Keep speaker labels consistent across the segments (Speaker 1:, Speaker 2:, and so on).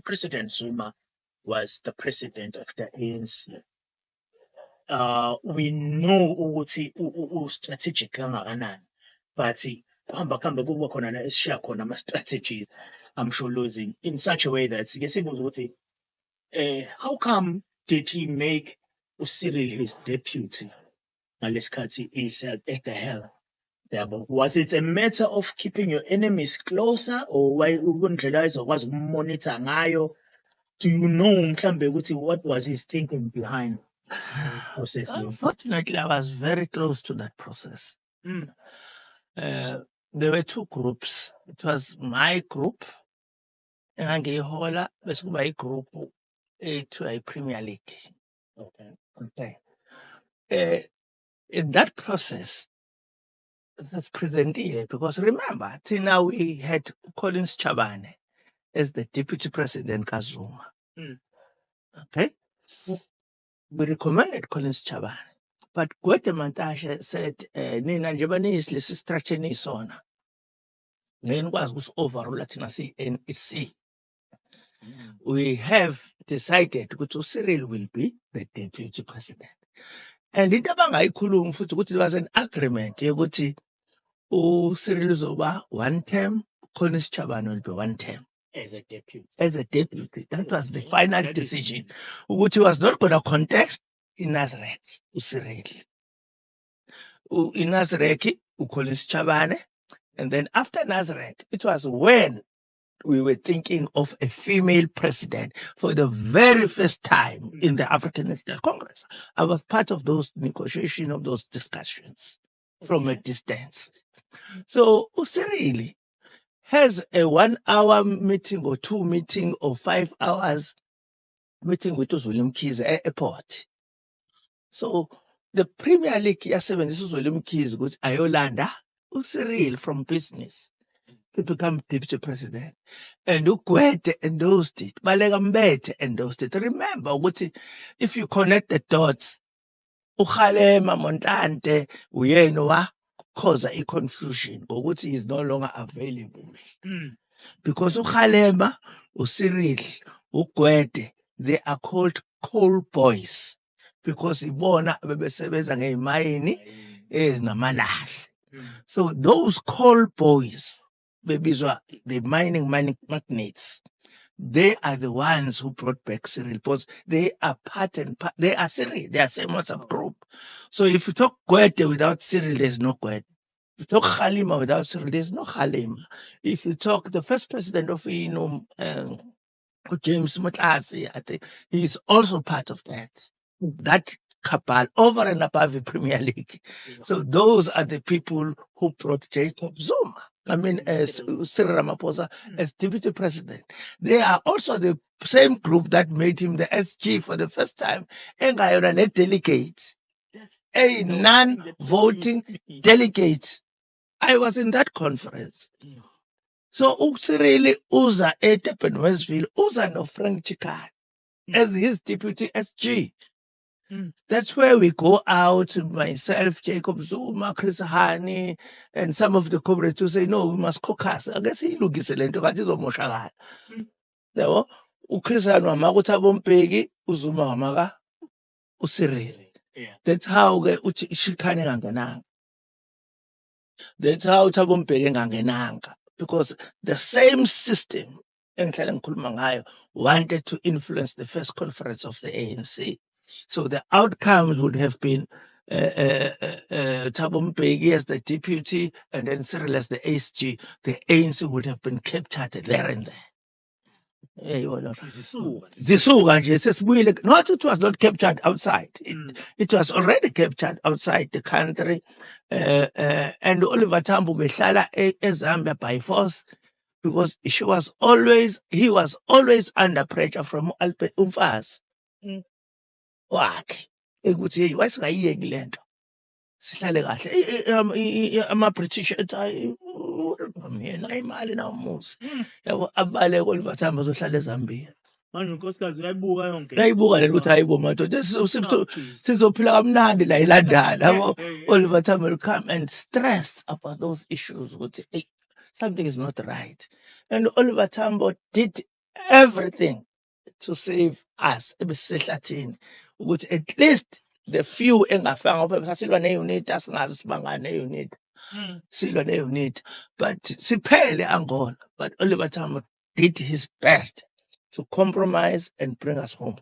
Speaker 1: President Zuma was the president of the ANC, we know ukuthi strategic kangakanani, but kuhamba kuba khona la esishiya khona ama-strategies, I'm sure losing in such a way that ke sibuza ukuthi how come did he make uCyril his deputy ngalesikhathi he at the helm? Yabo, was it a matter of keeping your enemies closer, or why ukundlela izokwazi ukumonitor ngayo? Do you know mhlambe ukuthi what was his thinking behind the process?
Speaker 2: Unfortunately, I was very close to that process. There were two groups. It was my group, engangiyihola bese kuba igroup to a Premier League. Okay. In that process, that's presented because remember, till now we had Collins Chabane as the deputy president Kazuma. Okay. We recommended Collins Chabane. But Gwede Mantashe said, Nina Japanese lesi structure ni sona. Then was overall Latina NEC. We have decided that Cyril will be the deputy president. And it was an agreement. Cyril Zoba 1 term, Collins Chabane will be 1 term.
Speaker 1: As a deputy.
Speaker 2: As a deputy. That was the final decision. Which he was not going to contest in Nazareth, Cyril. In Nazareth, Collins Chabane. And then after Nazareth, it was when we were thinking of a female president for the very first time in the African National Congress. I was part of those negotiations, of those discussions from a distance. So Cyril has a 1 hour meeting or 2 meeting or 5 hours meeting with William Keys at airport. So the Premier League, this was William Keys, goes Ayolanda, Cyril from business to become deputy president. And Ukwete endorsed it. Balegambete endorsed it. Remember, if you connect the dots, Ukhalema Montante, Uyenoa, cause a confusion, or he is no longer available. Because Ukhalema, Cyril, Ukwete, they are called coal boys. Because Ibona bebesebenza ngemayini namalahle. So those coal boys, the mining magnates, they are the ones who brought back Cyril because they are they are Cyril, they are same WhatsApp group. So if you talk Gwede without Cyril, there's no Gwede. If you talk Khalima without Cyril, there's no Khalima. If you talk the first president of James Mutlasi, I think he's also part of that cabal over and above the Premier League. So those are the people who brought Jacob Zuma. As Cyril Ramaphosa as deputy president. They are also the same group that made him the SG for the first time. And I ran a delegate, a non-voting delegate. I was in that conference. So Cyril uza Durban Westville, uza no Frank Chikane as his deputy SG. That's where we go out, myself, Jacob Zuma, Chris Hani, and some of the comrades who say, no, we must caucus. I guess he looks at it. Chris Hani, Thabo Mbeki, Zuma, Wamaga, Cyril. That's how Chikane ngangenanga. That's how Thabo Mbeki ngangenanga. Because the same system wanted to influence the first conference of the ANC. So the outcomes would have been Thabo Mbeki as the deputy and then Cyril as the SG. The ANC would have been captured there and there. Not it was not captured outside. It was already captured outside the country. And Oliver Tambo behlala eZambia by force because he was always under pressure from Alpe Umfas. Wakhe ekuthi wayesingayiyeki lento sihlale kahle ama-British ethi mina imali nawumuzi yabo abale Oliver Tambo zohlala eZambia
Speaker 1: manje unkosikazi uyayibuka yonke
Speaker 2: yayibuka le ukuthi hayibo madoda sizophila kamnandi la eLondon yabo Oliver Tambo will come and stress about those issues ukuthi something is not right. And Oliver Tambo did everything to save us ebesisehlathini ukuthi at least the few engafanga ngoba sasilwa ne-unit asingazi sibangane ne-unit silwa ne-unit but siphele Angola, but Oliver Tambo did his best to compromise and bring us home.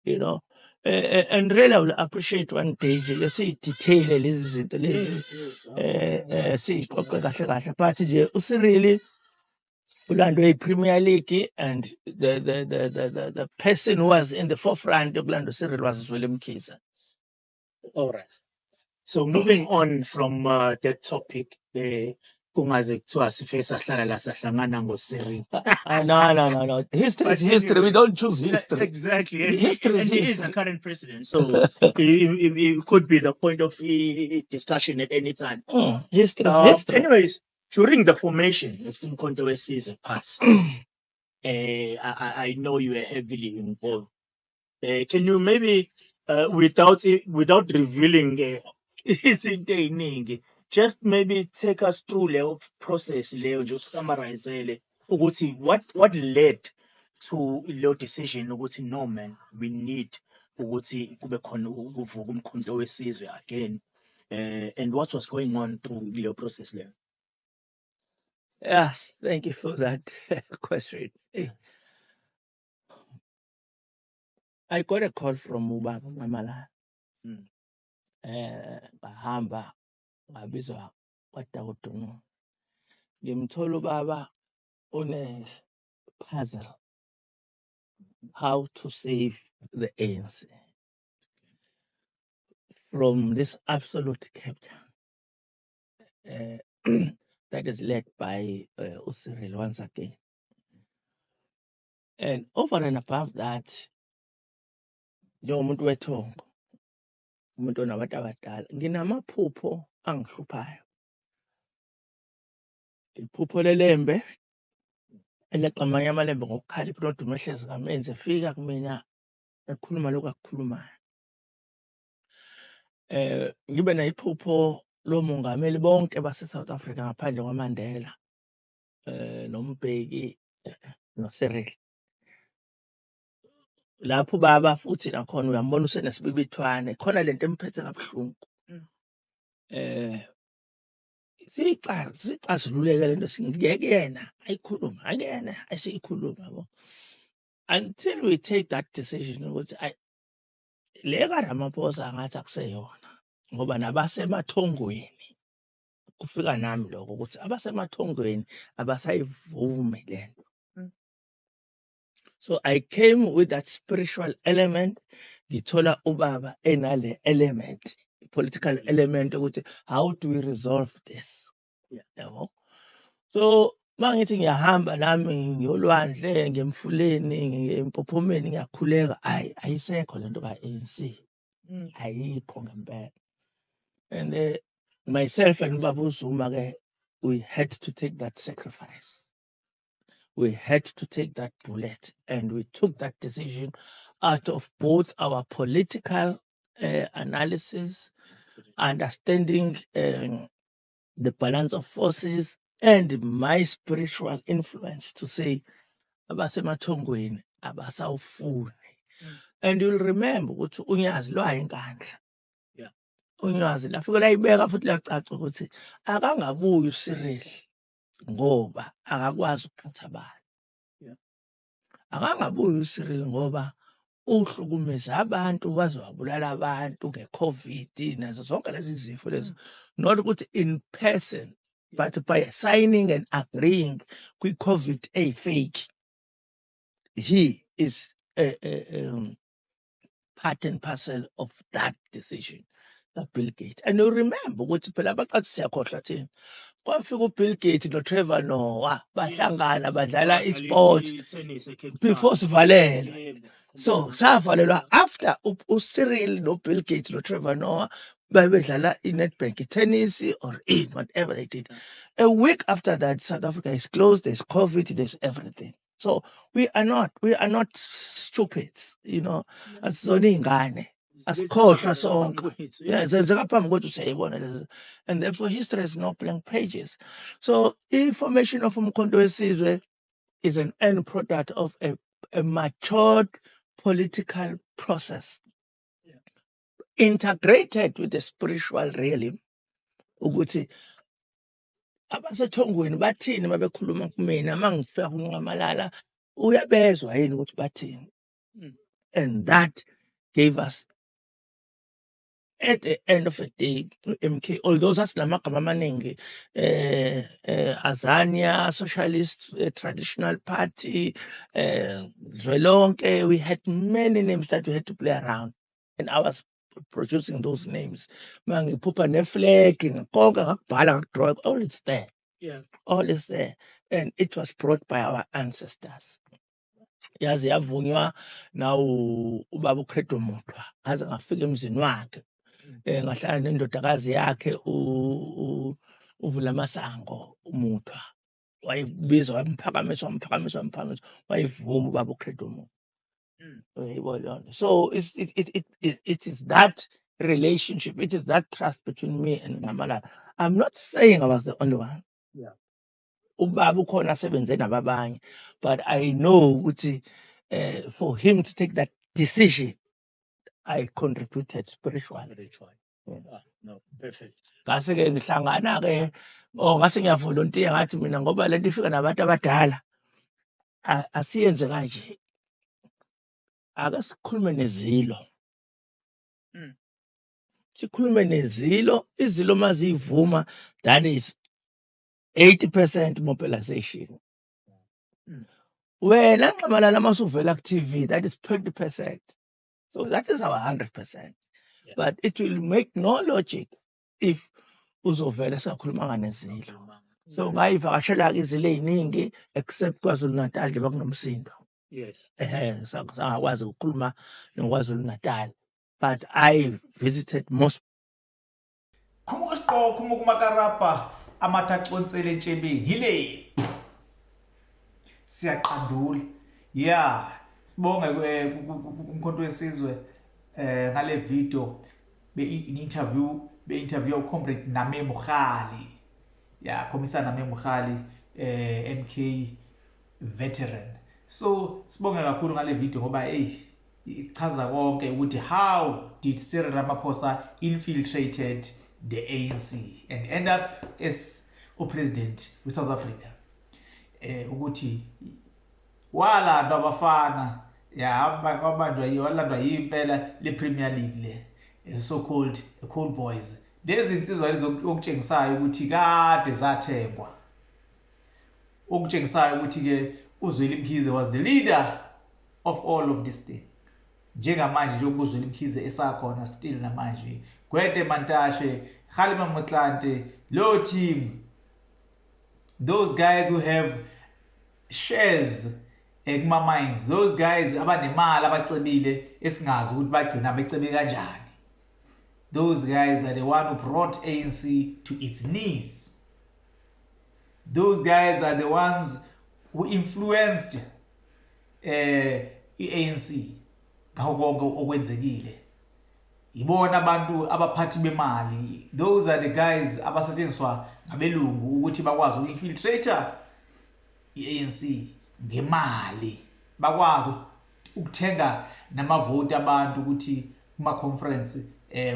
Speaker 2: You know, and really I will appreciate one day nje siyidetail lezi zinto lezi siyiqoqe kahle kahle but nje uSirili Ulando Premier League and the person who was in the forefront of Orlando Cyril was Willem Kaiser.
Speaker 1: All right. So moving on from that topic, kungaze kuthiwa sife sahlala la sahlangana ngoSiril.
Speaker 2: No. History is history. We don't choose history.
Speaker 1: Exactly.
Speaker 2: History
Speaker 1: And
Speaker 2: is
Speaker 1: he is
Speaker 2: history.
Speaker 1: a current president, so it could be the point of discussion at any time.
Speaker 2: History is history.
Speaker 1: Anyways, during the formation of Umkhonto weSizwe Party, I know you were heavily involved. Can you maybe, without revealing izinto eziningi, just maybe take us through the process, just summarize ukuthi what led to your decision ukuthi no man, we need ukuthi kube khona ukuvuka Umkhonto weSizwe again, and what was going on through your process there?
Speaker 2: Yeah, thank you for that question. I got a call from Ubaba Mamalana. Ngahamba ngabizwa kwaDawudono. Ngimthola ubaba une puzzle how to save the ANC from this absolute capture that is led by uSiril once again. And over and above that, njengomuntu wethongo, umuntu onabantu abadala, nginamaphupho angihluphayo. Iphupho lelembe eleqa amanye amalembe ngokukhalipha nodumo ehlezi kamenze efika kumina ekhuluma lokhu akukhulumayo. Ngibe nephupho lomongameli bonke base-South Africa ngaphandle kwaMandela, noMbeki, noCyril. Lapho baba futhi nakhona uyambona usenesibibithwane khona lento emphethe kabuhlungu. Sicazululeke lento singeke yena ayikhuluma akena asiyikhuluma yabo. Until we take that decision ukuthi le kaRamaphosa ngathi akuseyona ngoba nabasemathongweni kufika nami lokho ukuthi abasemathongweni abasayivumi lento. So I came with that spiritual element. Ngithola ubaba enale element, political element ukuthi how do we resolve this? Yabo. So mangithi ngiyahamba nami ngiyolwandle ngemfuleni ngempophomeni ngiyakhuleka ayisekho lento ka-ANC. Ayikho ngempela. And myself and Baba uZuma we had to take that sacrifice. We had to take that bullet, and we took that decision out of both our political analysis, understanding the balance of forces, and my spiritual influence to say, abasemathongweni abasawufuni. And you'll remember ukuthi unyazi lwayinkandla. Unyazi lafika layibeka futhi lacaca ukuthi akangabuyi uCyril ngoba akakwazi ukuphatha abantu. Akangabuyi uCyril ngoba uhlukumeza abantu waze wabulala abantu ngeCovid nazo zonke lezi zifo lezo. Not ukuthi in person but by signing and agreeing kwi-COVID fake. He is part and parcel of that decision. Bill Gates. And you remember ukuthi phela abaqathi siyakhohlwa thina. Kwafika uBill Gates noTrevor Noah bahlangana badlala isport before sivalelwe. So savalelwa after uCyril noBill Gates noTrevor Noah bedlala iNedbank tennis or whatever they did. A week after that, South Africa is closed, there's COVID, there's everything. So we are not stupid, you know, as zoningane. Asikhohlwa sonke. Zenzeka phambi kwethu siyayibona lezi. And therefore history has no blank pages. So information of Umkhonto weSizwe is an end product of a matured political process integrated with the spiritual realm. Ukuthi abasethongweni bathini mabekhuluma kumina mangifika kunqamalala uyabezwa yini ukuthi bathini. And that gave us, at the end of the day, MK, although sasinamagama amaningi, Azania, Socialist Traditional Party, Zwelonke, we had many names that we had to play around. And I was producing those names. Mangiphupha neflag, konke ngakubhala ngakudrawing, all is there.
Speaker 1: Yeah.
Speaker 2: All is there. And it was brought by our ancestors. Yazi yavunywa na ubaba uCredo Mutwa aze ngafika emzini wakhe ngahlala nendodakazi yakhe uvula masango uMutwa wayibizwa wamphakamiswa wayivuma ubaba uCredo Mutwa. So it is that relationship, it is that trust between me and Nqamalala. I'm not saying I was the only one.
Speaker 1: Yeah.
Speaker 2: Ubaba ukhona asebenze nababanye, but I know ukuthi for him to take that decision, I contributed spiritually.
Speaker 1: No, perfect.
Speaker 2: Ngase ke ngihlangana ke ngase ngiyavolunteer ngathi mina ngoba lento ifika nabantu abadala asiyenze kanje. Ake sikhulume nezilo. Sikhulume nezilo, izilo mazivuma, that is 80% mobilization. When Nqamalala masuvela ku TV, that is 20%. So that is our 100%.
Speaker 1: Yeah.
Speaker 2: But it will make no logic if uzovela sakhuluma nezilo. So ngayivakashela izilo eziningi except KwaZulu Natal nje bakunomsindo.
Speaker 1: Yes.
Speaker 2: Sangakwazi ukukhuluma noKwaZulu Natal. But I visited most.
Speaker 3: Khumusiqo kumakarapa amathaqonsele entshebeni yile. Siyaqandula. Yeah, sibonge umkhonto wesizwe ngale video be-interview uComrade Name Mogale. Yeah, Commissar Name Mogale, MK veteran. So sibonge kakhulu ngale video ngoba ichaza konke ukuthi how did Cyril Ramaphosa infiltrated the ANC and end up as a president with South Africa. Ukuthi wala abafana walandwa yimpela le Premier League le so called Cold Boys. Lezi insizwa okutshengisayo ukuthi kade zathengwa. Okutshengisayo ukuthi ke uZweli Mkhize was the leader of all of this thing. Njengamanje nje uZweli Mkhize esakhona still namanje. Gwede Mantashe, Khalima Motlanthe, low team. Those guys who have shares ekuma mines, those guys abanemali abacebile esingazi ukuthi bagcina becebe kanjani. Those guys are the one who brought ANC to its knees. Those guys are the ones who influenced ANC ngakho konke okwenzekile. Ibona abantu abaphathi bemali. Those are the guys abasetshenziswa ngabelungu ukuthi bakwazi uku-infiltrate i-ANC ngemali. Bakwazi ukuthenga namavoti abantu ukuthi kuma conference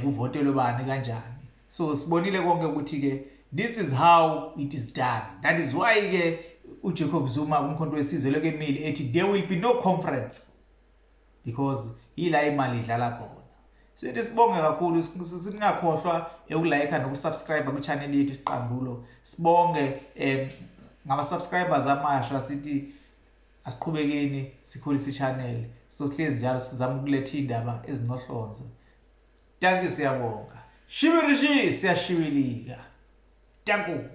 Speaker 3: kuvotelwe bani kanjani. So sibonile konke ukuthi ke this is how it is done. That is why ke uJacob Zuma umkhonto wesizwe lekemile ethi there will be no conference because ila imali idlala khona. Sithi sibonge kakhulu singakhohlwa ukulike nokusubscribe ku channel yethu Isiqandulo. Sibonge ngaba subscribers amasha sithi asiqhubekeni sikhulisa ichannel. So hlezi njalo sizama ukuletha indaba ezinohlonzo. Danke siyabonga. Shibirishi siyashibilika. Danku.